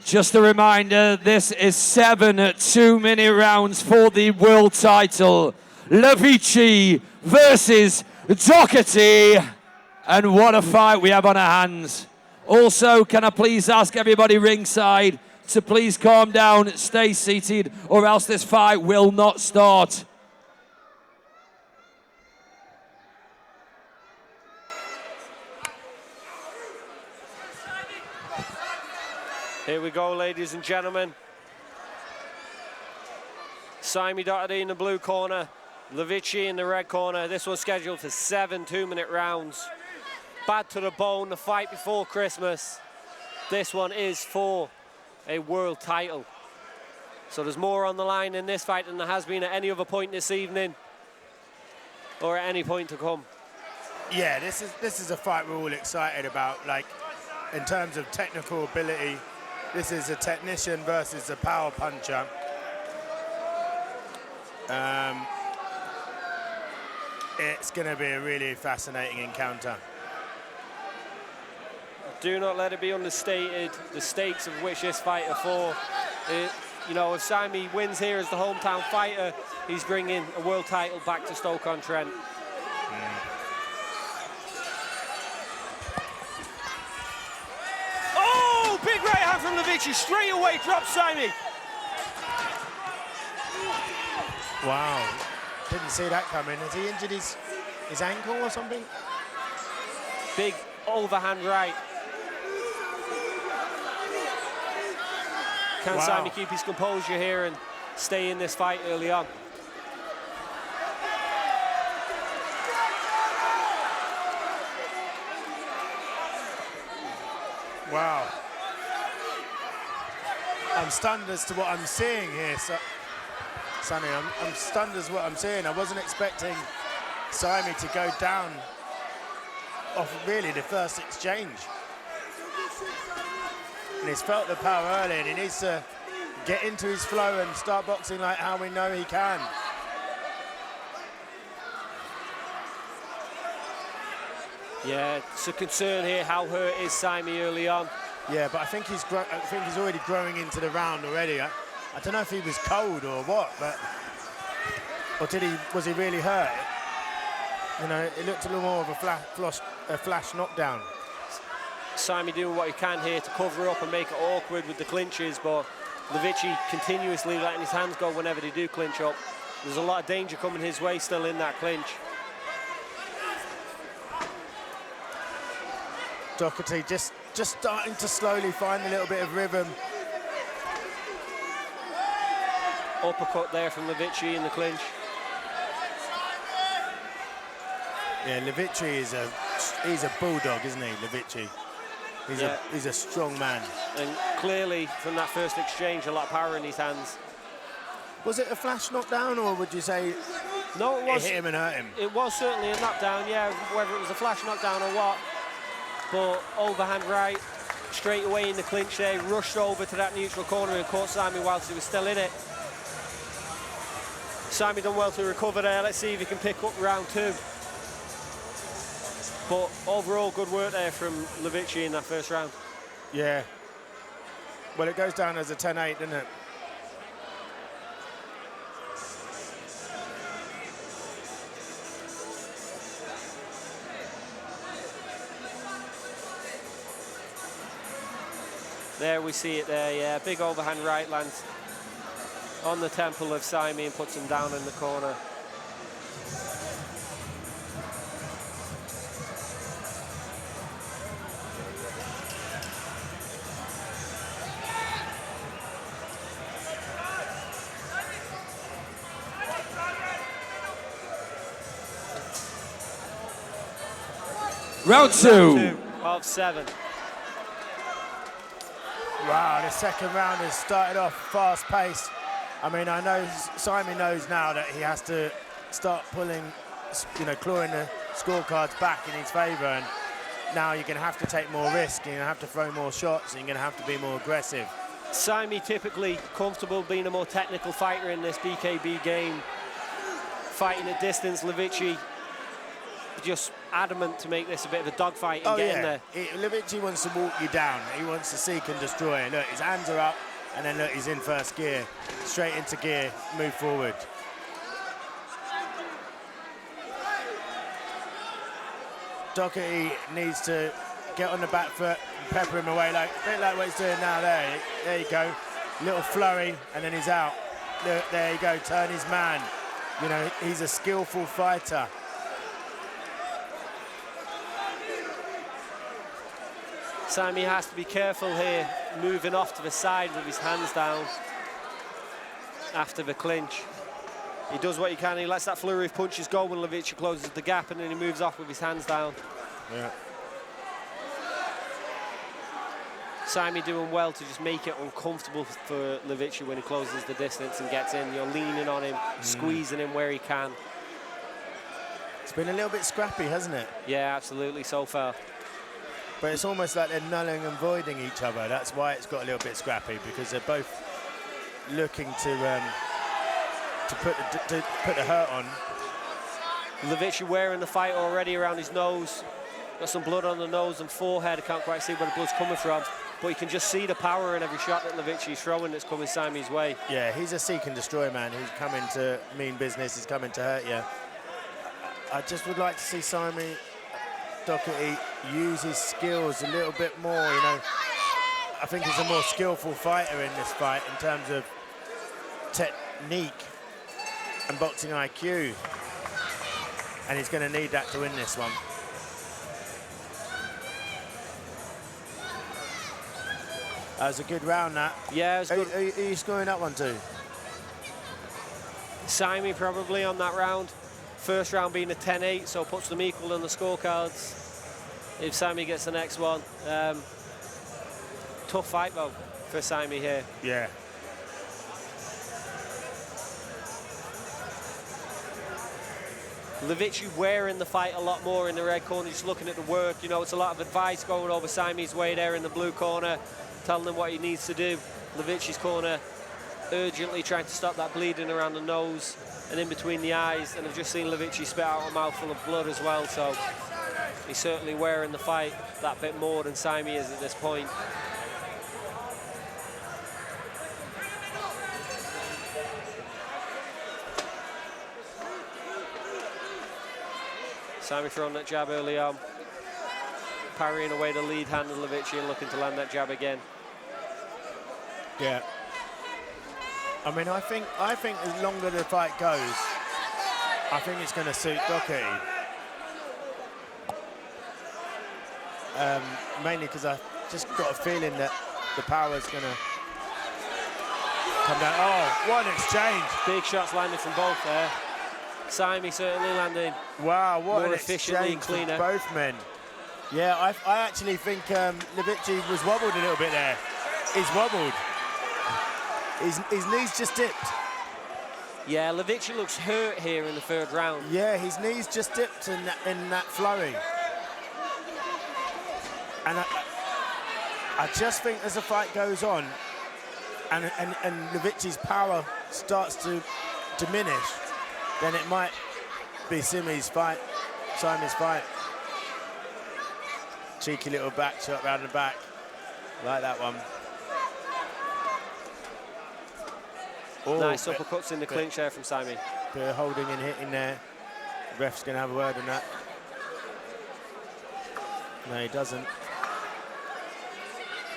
Just a reminder, this is 7 2-minute rounds for the world title. Levitchi versus Docherty. And what a fight we have on our hands. Also, can I please ask everybody ringside to please calm down, stay seated, or else this fight will not start. Here we go, ladies and gentlemen. Simmey Docherty in the blue corner, Levitchi in the red corner. This one's scheduled for 7 2-minute rounds. Bad to the bone, the fight before Christmas. This one is for a world title. So there's more on the line in this fight than there has been at any other point this evening or at any point to come. Yeah, this is a fight we're all excited about. Like, in terms of technical ability, this is a technician versus a power puncher. It's going to be a really fascinating encounter. Do not let it be understated the stakes of which this fight are for. You know, if Simmey wins here as the hometown fighter, he's bringing a world title back to Stoke-on-Trent. Oh, big right hand from Levitchi, straight away drops Simmey. Wow, didn't see that coming. Has he injured his ankle or something? Big overhand right. Can Simmey keep his composure here and stay in this fight early on? Wow. I'm stunned as to what I'm seeing here, Sonny. I'm stunned as what I'm seeing. I wasn't expecting Simmey to go down off really the first exchange. And he's felt the power early, and he needs to get into his flow and start boxing like how we know he can. Yeah, it's a concern here. How hurt is Simmey early on? Yeah, but I think he's already growing into the round already. I don't know if he was cold or what, but was he really hurt? You know, it looked a little more of a flash knockdown. Simmey doing what he can here to cover up and make it awkward with the clinches, but Levitchi continuously letting his hands go whenever they do clinch up. There's a lot of danger coming his way still in that clinch. Docherty just starting to slowly find a little bit of rhythm. Uppercut there from Levitchi in the clinch. Yeah, Levitchi he's a bulldog, isn't he, Levitchi? He's a strong man. And clearly, from that first exchange, a lot of power in his hands. Was it a flash knockdown, or would you say no, it hit him and hurt him? It was certainly a knockdown, yeah, whether it was a flash knockdown or what. But overhand right, straight away in the clinch there, rushed over to that neutral corner and caught Simmey whilst he was still in it. Simmey done well to recover there. Let's see if he can pick up round 2. But overall, good work there from Levitchi in that first round. Yeah. Well, it goes down as a 10-8, doesn't it? There we see it there, yeah. Big overhand right lands on the temple of Simmey and puts him down in the corner. Round 2 of 7. Wow, the second round has started off fast-paced. I mean, I know Simmey knows now that he has to start pulling, clawing the scorecards back in his favour, and now you're going to have to take more risk, you're going to have to throw more shots, and you're going to have to be more aggressive. Simmey typically comfortable being a more technical fighter in this BKB game, fighting at distance. Levitchi just adamant to make this a bit of a dogfight and Oh, get in yeah. there. Levitchi wants to walk you down. He wants to seek and destroy. Look, his hands are up, and then look, he's in first gear. Straight into gear, move forward. Docherty needs to get on the back foot and pepper him away, like a bit like what he's doing now there. There you go. Little flurry, and then he's out. Look, there you go, turn his man. You know, he's a skillful fighter. Simmey has to be careful here, moving off to the side with his hands down after the clinch. He does what he can. He lets that flurry of punches go when Levitchi closes the gap, and then he moves off with his hands down. Yeah. Simmey doing well to just make it uncomfortable for Levitchi when he closes the distance and gets in. You're leaning on him, squeezing him where he can. It's been a little bit scrappy, hasn't it? Yeah, absolutely, so far. But it's almost like they're nulling and voiding each other. That's why it's got a little bit scrappy, because they're both looking to put the hurt on. Levitchi wearing the fight already around his nose. Got some blood on the nose and forehead. I can't quite see where the blood's coming from, but you can just see the power in every shot that Levitchi's throwing that's coming Simmey's way. Yeah, he's a seek and destroy man. He's coming to mean business. He's coming to hurt you. I just would like to see Simmey Docherty use his skills a little bit more, you know. I think he's a more skillful fighter in this fight in terms of technique and boxing IQ. And he's going to need that to win this one. That was a good round, that. Yeah, it was good. Are you scoring that one too? Simmey probably on that round. First round being a 10-8, so puts them equal on the scorecards. If Simmey gets the next one. Tough fight, though, for Simmey here. Yeah. Levitchi wearing the fight a lot more in the red corner, just looking at the work. You know, it's a lot of advice going over Simmey's way there in the blue corner, telling him what he needs to do. Levitchi's corner urgently trying to stop that bleeding around the nose and in between the eyes, and I've just seen Levitchi spit out a mouthful of blood as well, so he's certainly wearing the fight that bit more than Simmey is at this point. Simmey throwing that jab early on, parrying away the lead hand of Levitchi and looking to land that jab again. Yeah. I mean, I think as longer the fight goes, I think it's going to suit Docherty. Mainly because I've just got a feeling that the power's going to come down. Oh, what an exchange. Big shots landing from both there. Simmey certainly landing wow, what more an efficiently and exchange cleaner. from both men. Yeah, I actually think Levitchi was wobbled a little bit there. He's wobbled. His knees just dipped. Yeah, Levitchi looks hurt here in the third round. Yeah, his knees just dipped in that flurry. And I just think as the fight goes on and Levitchi's power starts to diminish, then it might be Simmey's fight, Simmey's fight. Cheeky little back shot round the back. Like that one. Oh, nice uppercuts in the clinch there from Simmey. Bit of holding and hitting there. The ref's going to have a word on that. No, he doesn't.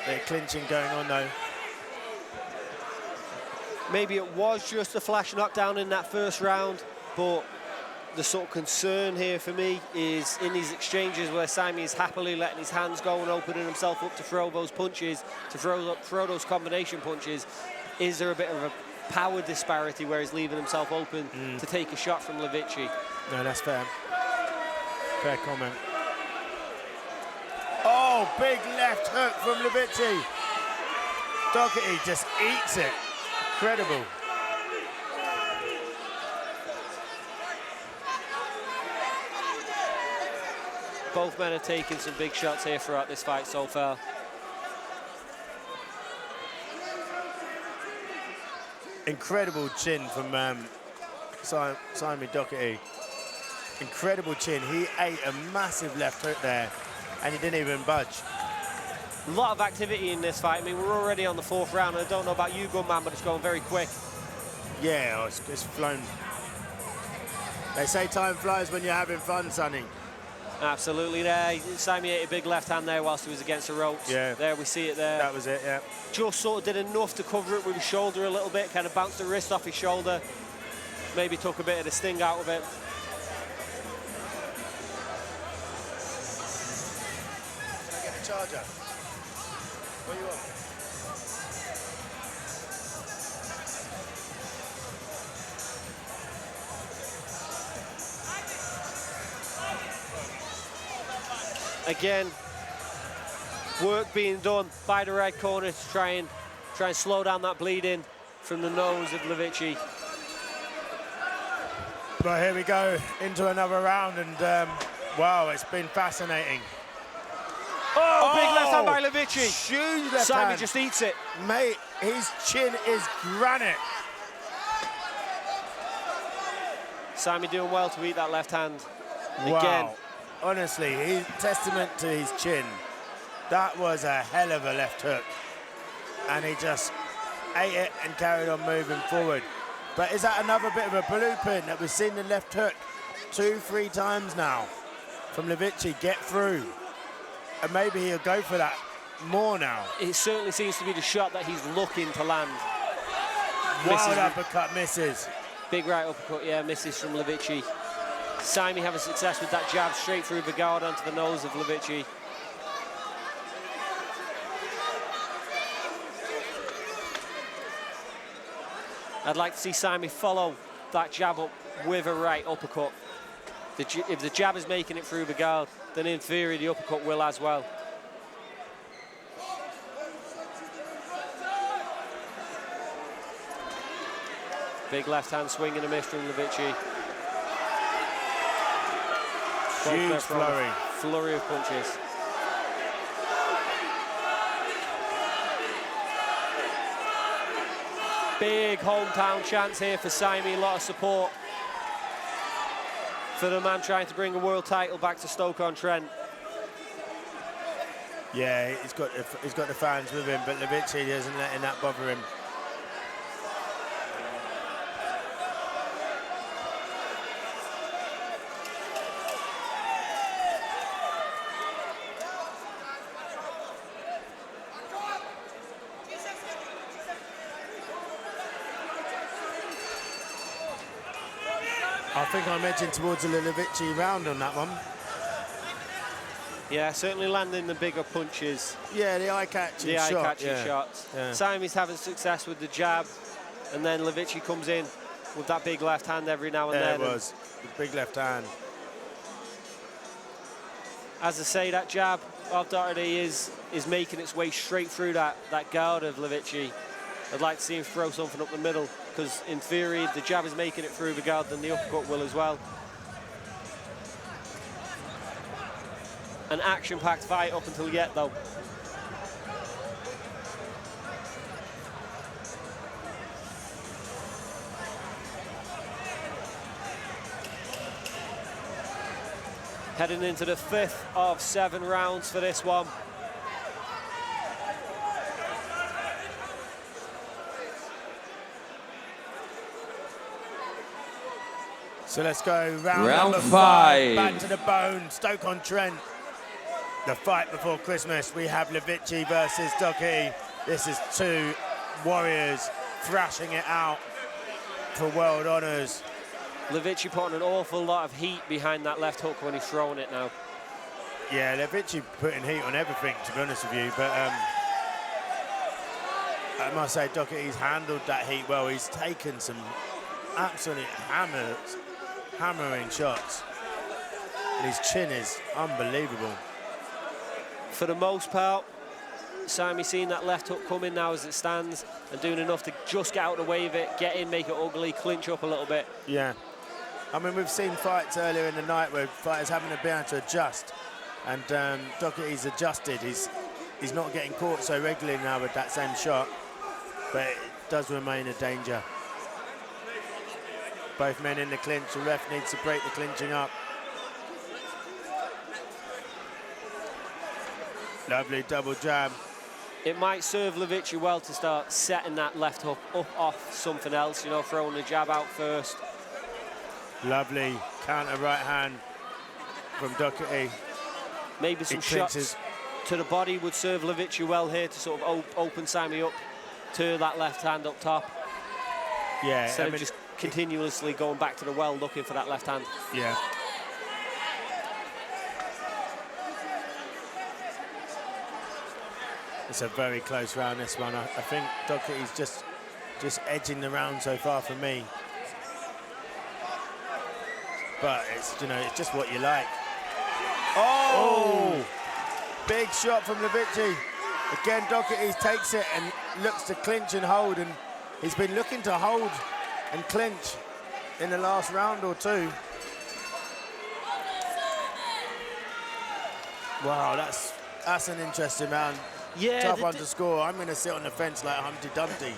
Bit of clinching going on, though. Maybe it was just a flash knockdown in that first round, but the sort of concern here for me is in these exchanges where Simmey is happily letting his hands go and opening himself up to throw those punches, to throw those combination punches. Is there a bit of a power disparity where he's leaving himself open to take a shot from Levitchi? No, that's fair. Fair comment. Oh, big left hook from Levitchi. Docherty just eats it. Incredible. Both men are taking some big shots here throughout this fight so far. Incredible chin from Simmey Docherty. incredible chin. He ate a massive left hook there, and he didn't even budge. A lot of activity in this fight. I mean, we're already on the 4th round. I don't know about you, Gunman, but it's going very quick. Yeah, it's flown. They say time flies when you're having fun, Sonny. Absolutely there. Simmey ate a big left hand there whilst he was against the ropes. Yeah. There, we see it there. That was it, yeah. Just sort of did enough to cover it with his shoulder a little bit, kind of bounced the wrist off his shoulder. Maybe took a bit of the sting out of it. Can I get the charger? What do you want? Again, work being done by the red corner to try and slow down that bleeding from the nose of Levitchi. But here we go into another round, and wow, it's been fascinating. Oh, big left hand by Levitchi. Huge left Simmey hand. just eats it. Mate, his chin is granite. Simmey doing well to eat that left hand. Wow. Again. Honestly, he's testament to his chin. That was a hell of a left hook. And he just ate it and carried on moving forward. But is that another bit of a blueprint that we've seen the left hook 2-3 times now from Levitchi get through? And maybe he'll go for that more now. It certainly seems to be the shot that he's looking to land. Wild uppercut misses. Big right uppercut, yeah, misses from Levitchi. Simmey having success with that jab straight through the guard onto the nose of Levitchi. I'd like to see Simmey follow that jab up with a right uppercut. If the jab is making it through the guard, then in theory the uppercut will as well. Big left hand swing and a miss from Levitchi. Huge flurry. Flurry of punches. Big hometown chance here for Simmey, a lot of support for the man trying to bring a world title back to Stoke-on-Trent. Yeah, he's got the fans with him, but Levitchi isn't letting that bother him. I think I'm edging towards a Levitchi round on that one. Yeah, certainly landing the bigger punches. Yeah, the eye-catching The shot. eye-catching shots. Yeah. Simmey's having success with the jab, and then Levitchi comes in with that big left hand every now and then. There it was, the big left hand. As I say, that jab of Docherty is making its way straight through that guard of Levitchi. I'd like to see him throw something up the middle, because in theory, if the jab is making it through the guard, then the uppercut will as well. An action-packed fight up until yet, though. Heading into the 5th of 7 rounds for this one. So let's go round number 5. Back to the bone, Stoke-on-Trent. The fight before Christmas. We have Levitchi versus Docherty. This is two warriors thrashing it out for world honours. Levitchi putting an awful lot of heat behind that left hook when he's throwing it now. Yeah, Levitchi putting heat on everything, to be honest with you, but I must say Docherty's handled that heat well. He's taken some absolute hammering shots. And his chin is unbelievable. For the most part, Simmey's seeing that left hook coming now as it stands and doing enough to just get out of the way of it, get in, make it ugly, clinch up a little bit. Yeah. I mean, we've seen fights earlier in the night where fighters having to be able to adjust. And Docherty's adjusted. He's not getting caught so regularly now with that same shot. But it does remain a danger. Both men in the clinch. The ref needs to break the clinching up. Lovely double jab. It might serve Levitchi well to start setting that left hook up off something else, you know, throwing the jab out first. Lovely counter right hand from Docherty. Maybe some shots to the body would serve Levitchi well here to sort of open Simmey up to that left hand up top. Yeah, instead of just continuously going back to the well looking for that left hand. Yeah. It's a very close round, this one. I think Docherty's just edging the round so far for me. But it's, you know, it's just what you like. Oh! Big shot from Levitchi. Again, Docherty takes it and looks to clinch and hold, and he's been looking to hold and clinch in the last round or two. Wow, that's an interesting round. Yeah, tough one to score. I'm going to sit on the fence like Humpty Dumpty.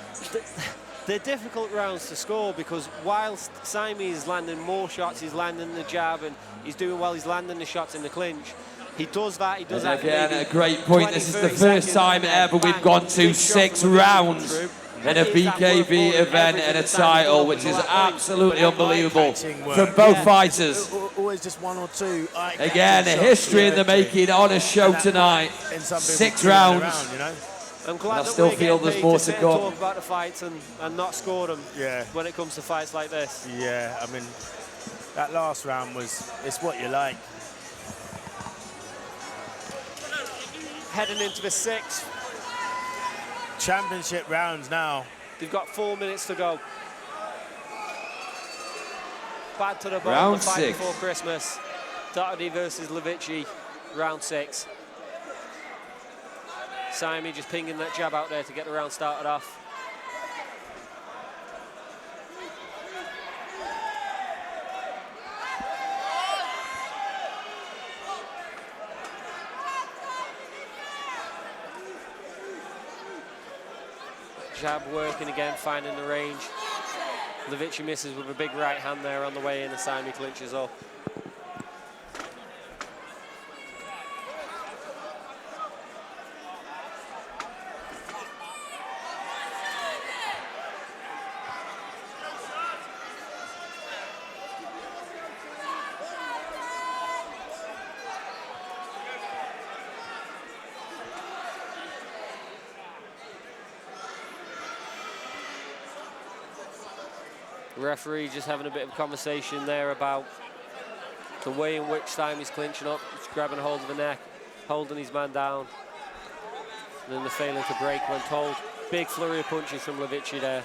They're difficult rounds to score because whilst Simmey is landing more shots, he's landing the jab and he's doing well, he's landing the shots in the clinch. He does that, he does that. Again, a great point. This is the first time ever we've gone to 6 rounds in a BKB event and a title, which is absolutely unbelievable from both fighters. Always just one or two. Again, a history in the making on a show tonight. 6 rounds. I'm glad I that still we're feel getting there's paid more to to sit come. and talk about the fights and not score them when it comes to fights like this. Yeah, I mean, that last round it's what you like. Heading into the 6th. Championship rounds now. They've got 4 minutes to go. Bad to the bone, Round the fight 6. before Christmas. Docherty versus Levitchi, round 6. Simmey just pinging that jab out there to get the round started off. Jab working again, finding the range. Levitchi misses with a big right hand there on the way in, and Simmey clinches up. Referee just having a bit of a conversation there about the way in which Simmey's clinching up. He's grabbing a hold of the neck, holding his man down. And then the failing to break when told. Big flurry of punches from Levitchi there.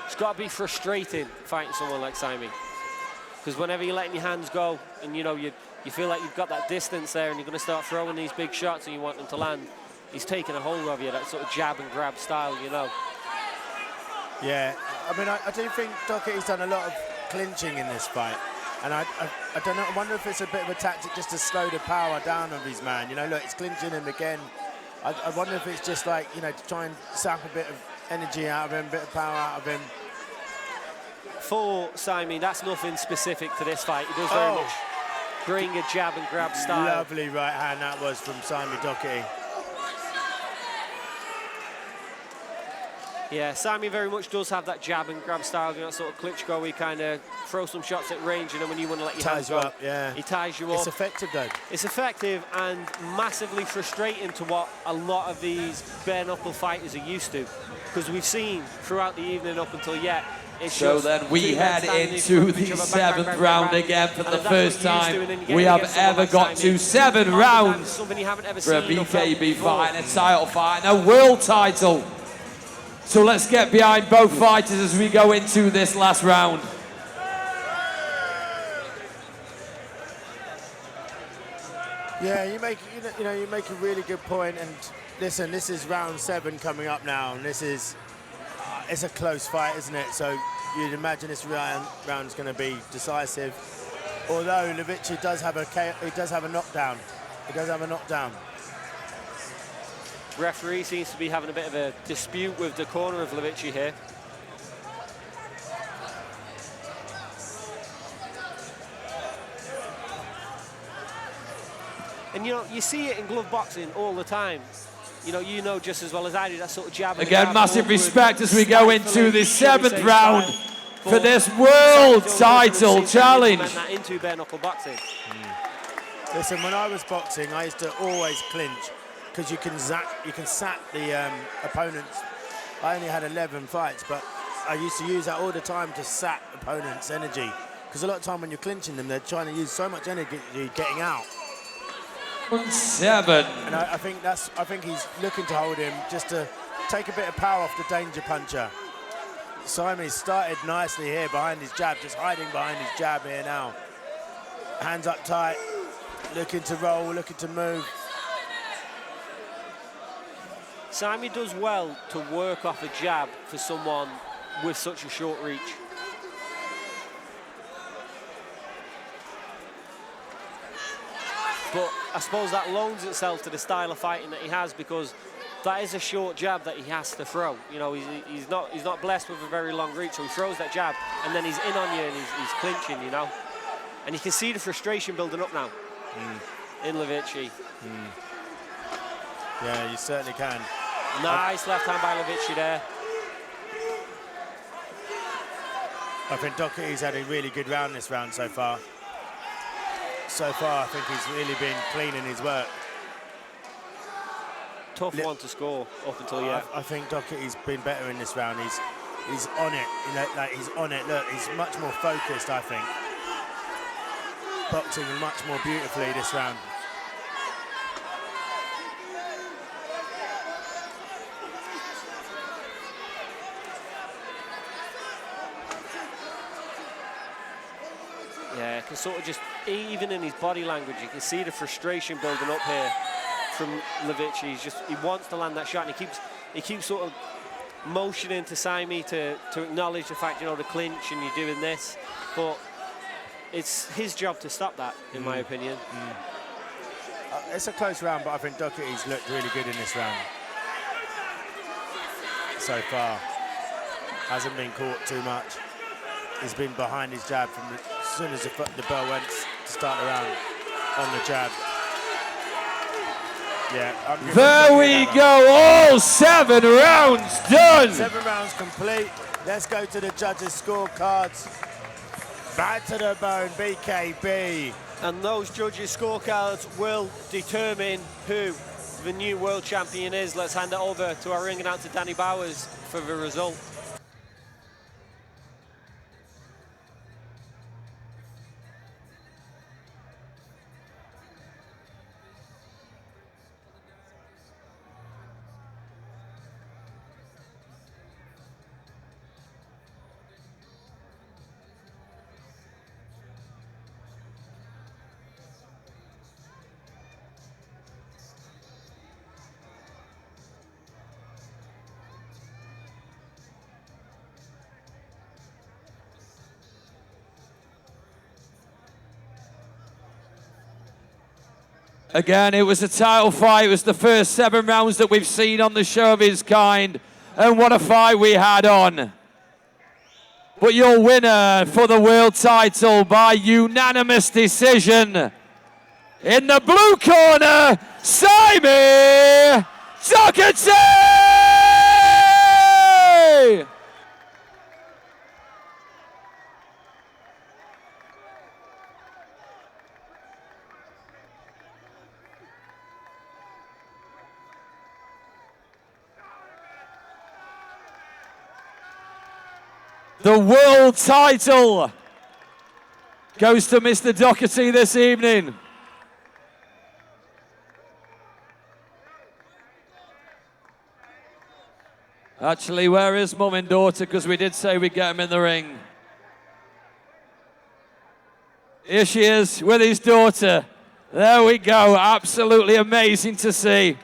It's got to be frustrating fighting someone like Simmey. Because whenever you're letting your hands go and you know you feel like you've got that distance there and you're going to start throwing these big shots and you want them to land, he's taking a hold of you, that sort of jab and grab style, you know. Yeah, I mean, I do think Docherty's done a lot of clinching in this fight. And I don't know, I wonder if it's a bit of a tactic just to slow the power down of his man. You know, look, it's clinching him again. I wonder if it's just like, you know, to try and sap a bit of energy out of him, a bit of power out of him. For Simmey, that's nothing specific to this fight. He does very much bring a jab and grab style. Lovely right hand that was from Simmey Docherty. Yeah, Simmey very much does have that jab and grab style, you know, sort of Klitschko, where he kind of throw some shots at range, and then when you want to let your hands go, up, yeah. he ties you up. It's effective, though. It's effective and massively frustrating to what a lot of these bare knuckle fighters are used to, because we've seen throughout the evening up until yet. So then we head into the 7th round again for the first time we have ever got to 7 rounds for a BKB fight, and a title fight, and a world title. So let's get behind both fighters as we go into this last round. Yeah, you make a really good point. And listen, this is round 7 coming up now, and this is it's a close fight, isn't it? So you'd imagine this round is going to be decisive. Although Levitchi does have a knockdown. He does have a knockdown. Referee seems to be having a bit of a dispute with the corner of Levitchi here. And you know, you see it in glove boxing all the time. You know just as well as I do, that sort of jab. Again, massive respect as we go into the 7th round for this world title challenge. That into bare knuckle boxing. Listen, when I was boxing, I used to always clinch because you can sat the opponents. I only had 11 fights, but I used to use that all the time to sap opponents' energy. Because a lot of time when you're clinching them, they're trying to use so much energy getting out. 7. And I think he's looking to hold him just to take a bit of power off the danger puncher. Simmey started nicely here behind his jab, just hiding behind his jab here now. Hands up tight, looking to roll, looking to move. Simmey does well to work off a jab for someone with such a short reach. But I suppose that loans itself to the style of fighting that he has, because that is a short jab that he has to throw. You know, he's not blessed with a very long reach, so he throws that jab and then he's in on you and he's clinching, you know. And you can see the frustration building up now in Levitchi. Yeah, you certainly can. Nice left hand by Levitchi there. I think Docherty's had a really good round this round so far. So far, I think he's really been clean in his work. Tough one to score up until yet. I think Docherty's been better in this round. He's on it, you know, like he's on it. Look, he's much more focused, I think. Boxing much more beautifully this round. Yeah, you can sort of just, even in his body language, you can see the frustration building up here from Levitchi. He wants to land that shot, and he keeps sort of motioning to Simmey to acknowledge the fact, you know, the clinch and you're doing this. But it's his job to stop that, in my opinion. It's a close round, but I think Docherty's looked really good in this round so far. Hasn't been caught too much. He's been behind his jab from as soon as the bell went to start the round on the jab. Yeah. There we go, all 7 rounds done. 7 rounds complete. Let's go to the judges' scorecards. Back to the bone, BKB. And those judges' scorecards will determine who the new world champion is. Let's hand it over to our ring announcer, Danny Bowers, for the result. Again, it was a title fight. It was the first 7 rounds that we've seen on the show of its kind. And what a fight we had on. But your winner for the world title by unanimous decision, in the blue corner, Simmey Docherty! The world title goes to Mr. Docherty this evening. Actually, where is mum and daughter? Because we did say we'd get him in the ring. Here she is with his daughter. There we go. Absolutely amazing to see.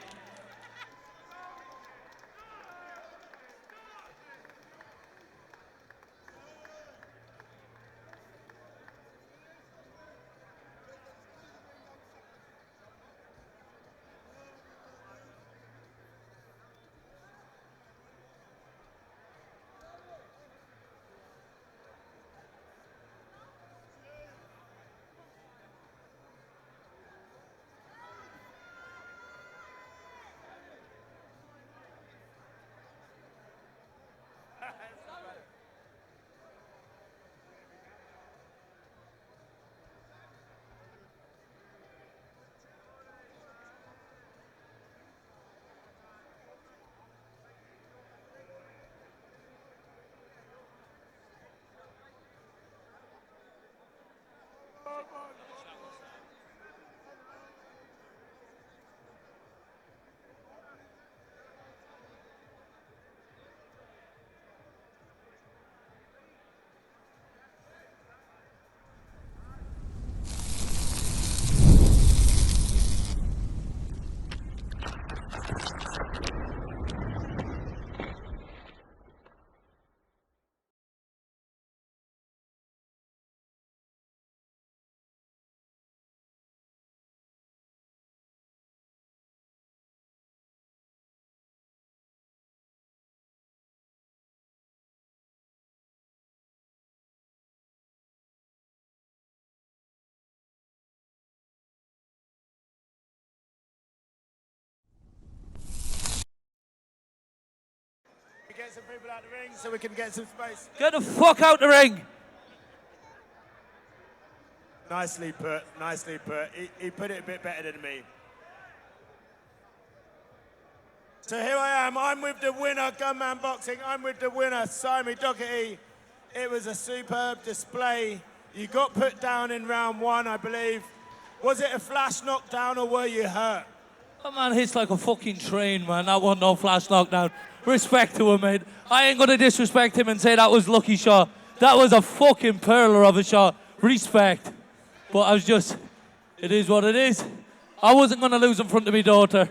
Get some people out the ring so we can get some space. Get the fuck out the ring! Nicely put, nicely put. He put it a bit better than me. So here I am, I'm with the winner, Gunman Boxing. I'm with the winner, Simmey Docherty. It was a superb display. You got put down in round 1, I believe. Was it a flash knockdown or were you hurt? That man hits like a fucking train, man. That wasn't no flash knockdown. Respect to him, mate. I ain't gonna disrespect him and say that was lucky shot. That was a fucking perler of a shot. Respect. But I was just, it is what it is. I wasn't gonna lose in front of my daughter.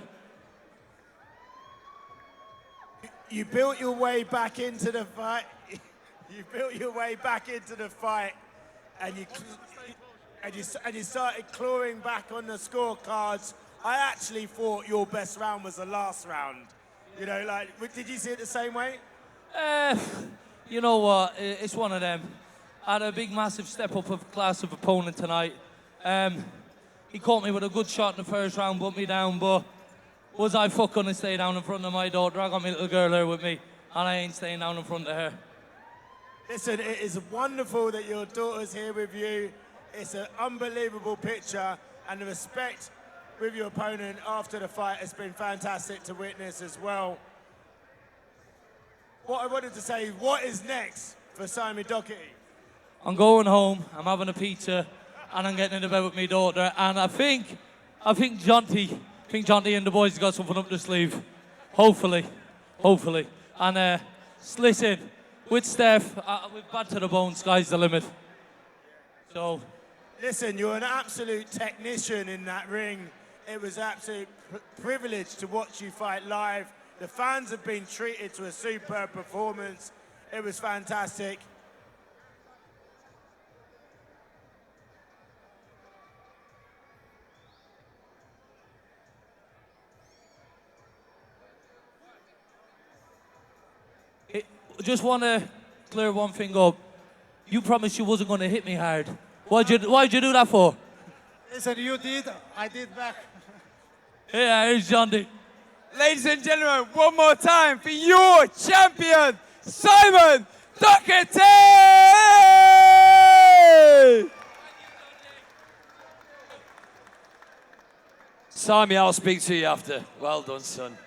You built your way back into the fight. You built your way back into the fight, and you started clawing back on the scorecards. I actually thought your best round was the last round. You know, like, did you see it the same way? You know what? It's one of them. I had a big, massive step up of class of opponent tonight. He caught me with a good shot in the first round, put me down, but was I gonna stay down in front of my daughter? I got my little girl here with me, and I ain't staying down in front of her. Listen, it is wonderful that your daughter's here with you. It's an unbelievable picture, and the respect with your opponent after the fight has been fantastic to witness as well. What I wanted to say, what is next for Simmey Docherty? I'm going home, I'm having a pizza, and I'm getting in bed with my daughter, and I think Jonty and the boys have got something up their sleeve. Hopefully. And listen, with Steph, we're bad to the bone, sky's the limit. So. Listen, you're an absolute technician in that ring. It was an absolute privilege to watch you fight live. The fans have been treated to a superb performance. It was fantastic. Just want to clear one thing up. You promised you wasn't going to hit me hard. Why'd you do that for? Listen, you did, I did back. Yeah, here's Jonty. Ladies and gentlemen, one more time for your champion, Simmey Docherty! Simmey, I'll speak to you after. Well done, son.